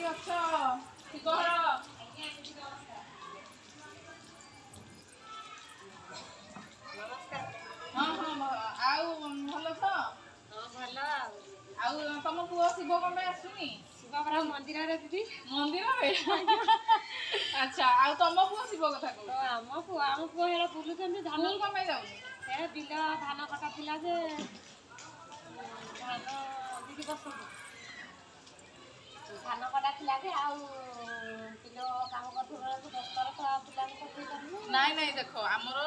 ଅଛ? ଶିବହର ହଁ ହଁ ଆଉ ଭଲ ଅଛ? ହଁ ଭଲ ଆଉ ତମ ପୁଅ ଶିବ କଣ ପାଇଁ ଆସୁନି? ଶିବ ପରା ମନ୍ଦିରରେ ଦିଦି। ମନ୍ଦିରରେ ଆଚ୍ଛା ଆଉ ତମ ପୁଅ ଶିବ କଥା କହୁଛ? ଆମ ପୁଅ ହେରା ବୁଲୁଛନ୍ତି ଧାନ ସ୍କୁଲ କଣ ପାଇଁ ଯାଉନି? ସେ ବିଲ ଧାନ କଟା ଥିଲା ଯେ ଧାନ ଦିଦି ବସନ୍ତୁ ଧାନ କଟା ଥିଲା ଯେ ଆଉ ବିଲ କାମ କରୁଥିବା ବେଳକୁ ଦଶଥର ପିଲାଙ୍କୁ ପଠେଇ ପାରିବୁ। ନାଇଁ ନାଇଁ ଦେଖ ଆମର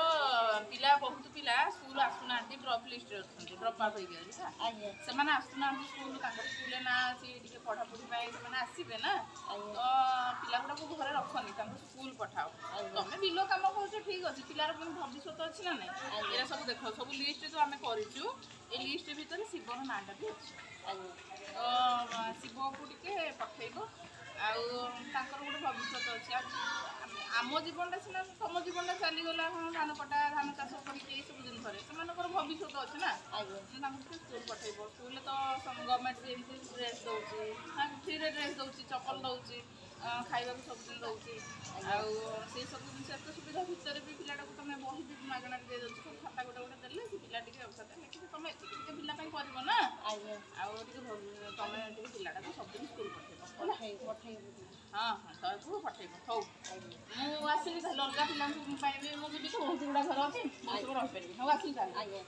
ପିଲା ବହୁତ ପିଲା ସ୍କୁଲ ଆସୁନାହାନ୍ତି ଡ୍ରପ୍ ଲିଷ୍ଟରେ ଅଛନ୍ତି ଡ୍ରପ୍ ଆଉଟ୍ ହେଇକି ଅଛି ଆଜ୍ଞା ସେମାନେ ଆସୁନାହାନ୍ତି ସ୍କୁଲ ତାଙ୍କର ସ୍କୁଲରେ ନା ଅଛି ଟିକେ ପଢ଼ାପଢ଼ି ପାଇଁ ସେମାନେ ଆସିବେ ନା ଆଜ୍ଞା ତ ପିଲାଗୁଡ଼ାକୁ ଘରେ ରଖନି ତାଙ୍କୁ ସ୍କୁଲ ପଠାଅ। ଆଜ୍ଞା ତମେ ବିଲ କାମ କରୁଛ ଠିକ୍ ଅଛି ପିଲାର ପୁଣି ଭବିଷ୍ୟତ ଅଛି ନା ନାଇଁ ଏଇଟା ସବୁ ଦେଖ ସବୁ ଲିଷ୍ଟ ଯୋଉ ଆମେ କରିଛୁ ଏ ଲିଷ୍ଟ ଭିତରେ ଶିବର ନାଁଟା ବି ଅଛି ଆଜ୍ଞା ତ ଶିବକୁ ଟିକେ ପଠେଇବ ଆଉ ତାଙ୍କର ଗୋଟେ ଭବିଷ୍ୟତ ଅଛି ଆଉ ଆମ ଜୀବନଟା ସିନା ତମ ଜୀବନଟା ଚାଲିଗଲା ହଁ ଧାନ କଟା ଧାନ ଚାଷ କରିକି ଏଇସବୁ ଜିନିଷରେ ସେମାନଙ୍କର ଭବିଷ୍ୟତ ଅଛି ନା ଆଜ୍ଞା ତାଙ୍କୁ ଟିକେ ସ୍କୁଲ ପଠେଇବ ସ୍କୁଲରେ ତ ଗଭର୍ଣ୍ଣମେଣ୍ଟ ବି ଏମିତି ଡ୍ରେସ୍ ଦେଉଛି ଫ୍ରିରେ ଡ୍ରେସ୍ ଦେଉଛି ଚପଲ ଦେଉଛି ଖାଇବାକୁ ସବୁଦିନ ଦେଉଛି ଆଉ ସେଇ ସବୁ ଜିନିଷ ଏତେ ସୁବିଧା ଭିତରେ ବି ପିଲାଟାକୁ ତମେ ବହି ବି ମାଗଣାରେ ଦେଇଦେଉଛି ସବୁ ଖାତା ଗୋଟେ ଦେଲେ ସେ ପିଲା ଟିକେ ଔଷଧ ଲେଖିକି ତମେ ଏତିକି ଟିକେ ପିଲା ପାଇଁ କରିବ ନା ଆଜ୍ଞା ଆଉ ଟିକେ ତମେ ଟିକେ ପିଲାଟାକୁ ସବୁଦିନ ସ୍କୁଲ ପଠେଇବ ପଠେଇବୁ ହଁ ହଁ ତଳକୁ ପଠେଇବ ହଉ ମୁଁ ଆସିଲି ତାହେଲେ ଅଲଗା ପିଲାଙ୍କ ପାଇଁ ବି ମୁଁ ଯିବି ବହୁତ ଗୁଡ଼ା ଘର ଅଛି ମୁଁ ସବୁ ରହିପାରିବି ହଉ ଆସିଲି ତାହେଲେ ଆଜ୍ଞା।